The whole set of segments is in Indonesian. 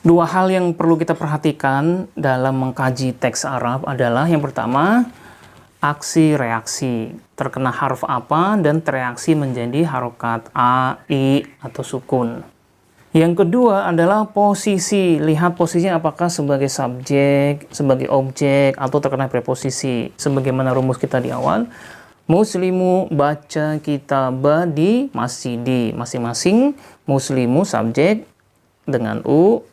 Dua hal yang perlu kita perhatikan dalam mengkaji teks Arab adalah yang pertama, aksi reaksi. Terkena huruf apa dan tereaksi menjadi harokat A, I, atau sukun. Yang kedua adalah posisi. Lihat posisinya apakah sebagai subjek, sebagai objek, atau terkena preposisi. Sebagaimana rumus kita di awal, muslimu baca kitabah di masjidi. Masing-masing muslimu subjek dengan U,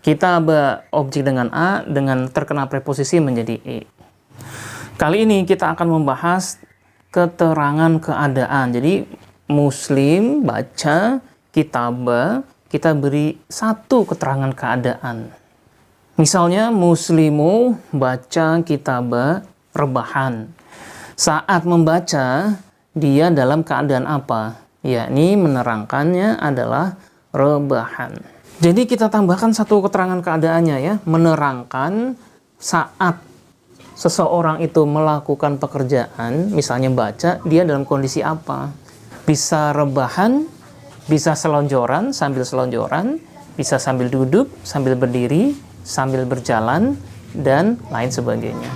kitabah objek dengan A, dengan terkena preposisi menjadi I. Kali ini kita akan membahas keterangan keadaan. Jadi muslim baca kitabah, kita beri satu keterangan keadaan. Misalnya muslimu baca kitabah rebahan. Saat membaca dia dalam keadaan apa? Yakni menerangkannya adalah rebahan. Jadi kita tambahkan satu keterangan keadaannya ya, menerangkan saat seseorang itu melakukan pekerjaan, misalnya baca, dia dalam kondisi apa. Bisa rebahan, bisa selonjoran, bisa sambil duduk, sambil berdiri, sambil berjalan, dan lain sebagainya.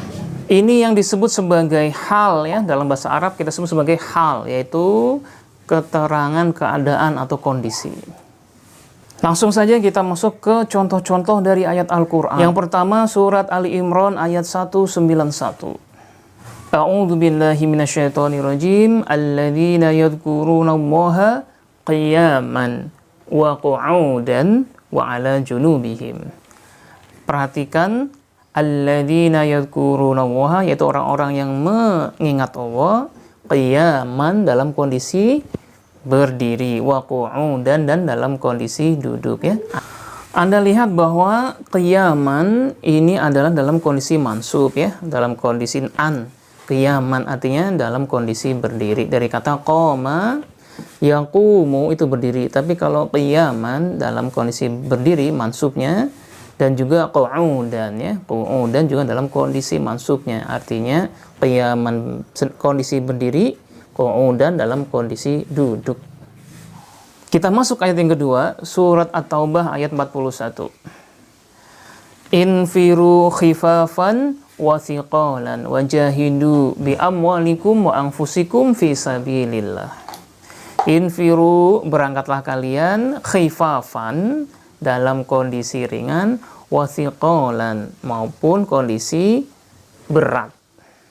Ini yang disebut sebagai hal ya, dalam bahasa Arab kita sebut sebagai hal, yaitu keterangan keadaan atau kondisi. Langsung saja kita masuk ke contoh-contoh dari ayat Al-Quran. Yang pertama surat Ali Imran ayat 191. A'udzu billahi minasyaitonir rajim. Alladzina yadhkurunallaha qiyaman wa qu'udan wa 'ala junubihim. Perhatikan alladzina yadhkurunallaha, yaitu orang-orang yang mengingat Allah qiyaman dalam kondisi berdiri, wa qu'udan dan dalam kondisi duduk ya. Anda lihat bahwa qiyaman ini adalah dalam kondisi mansub ya, dalam kondisi an. Qiyaman artinya dalam kondisi berdiri, dari kata qama yaqumu itu berdiri, tapi kalau qiyaman dalam kondisi berdiri mansubnya, dan juga qu'udan ya, qu'udan juga dalam kondisi mansubnya, artinya qiyaman kondisi berdiri, qu'udan dalam kondisi duduk. Kita masuk ayat yang kedua, surat At-Taubah ayat 41. Infiru khifafan wa thiqalan wa jahidu bi amwalikum wa anfusikum fi sabilillah. Infiru, berangkatlah kalian, khifafan dalam kondisi ringan, wa thiqalan maupun kondisi berat.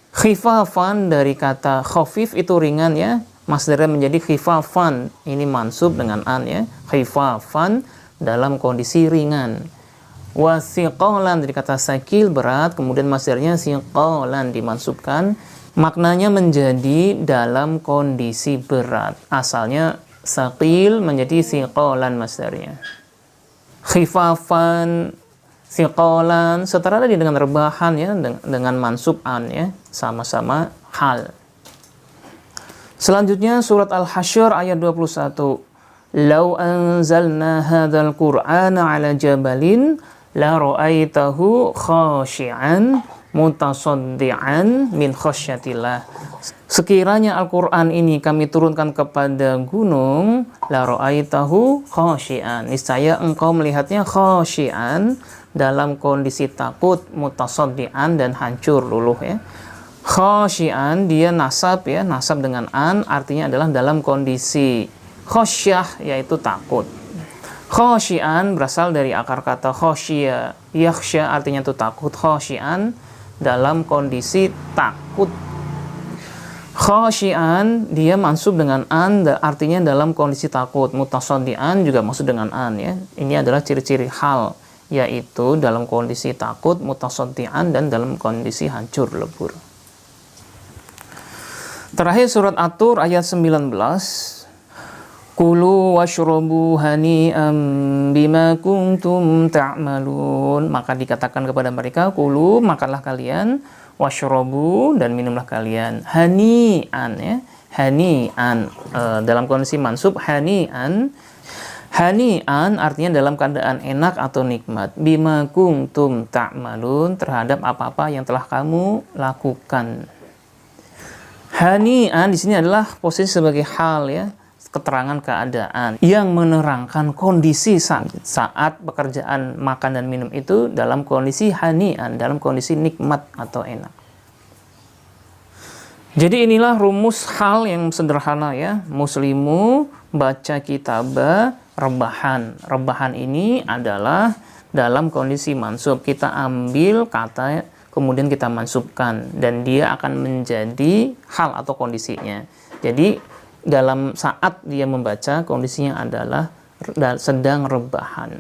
Khifafan dari kata khafif itu ringan ya, masdarnya menjadi khifafan, ini mansub dengan an ya, khifafan dalam kondisi ringan. Wa thiqalan dari kata sakil berat, kemudian masdarnya thiqalan dimansubkan, maknanya menjadi dalam kondisi berat. Asalnya sakil menjadi thiqalan masdarnya. Khifafan, thiqalan setara tadi dengan rebahan ya, dengan mansub an ya, sama-sama hal. Selanjutnya surat Al-Hasyr ayat 21. Lau anzalna hadzal qur'ana 'ala jabalin la ra'aitahu khashi'an mutasaddian min khasyatillah. Sekiranya Al-Quran ini kami turunkan kepada gunung, la ra'aitahu khashi'an, niscaya engkau melihatnya khashi'an, dalam kondisi takut, mutasaddian dan hancur luluh ya. Khashi'an dia nasab ya, nasab dengan an, artinya adalah dalam kondisi khasyah, yaitu takut. Khashi'an berasal dari akar kata khasyiya, yakhsha artinya itu takut, khashi'an dalam kondisi takut. Khashi'an dia mansub dengan an, artinya dalam kondisi takut. Mutasaddian juga maksud dengan an ya. Ini adalah ciri-ciri hal, yaitu dalam kondisi takut, mutasaddian dan dalam kondisi hancur lebur. Terakhir surat At-Tur ayat 19. Kulu washrabu hani'am bima kuntum ta'malun. Maka dikatakan kepada mereka, kulu, makanlah kalian, washrabu, dan minumlah kalian, hani'an ya, hani'an dalam kondisi mansub, hani'an. Hani'an artinya dalam keadaan enak atau nikmat, bima kuntum ta'malun, terhadap apa-apa yang telah kamu lakukan. Hani'an di sini adalah posisi sebagai hal ya, keterangan keadaan yang menerangkan kondisi saat pekerjaan makan dan minum itu dalam kondisi hanian, dalam kondisi nikmat atau enak. Jadi inilah rumus hal yang sederhana ya. Muslimu baca kitabah rebahan. Rebahan ini adalah dalam kondisi mansub. Kita ambil kata kemudian kita mansubkan dan dia akan menjadi hal atau kondisinya. Jadi dalam saat dia membaca kondisinya adalah sedang rebahan.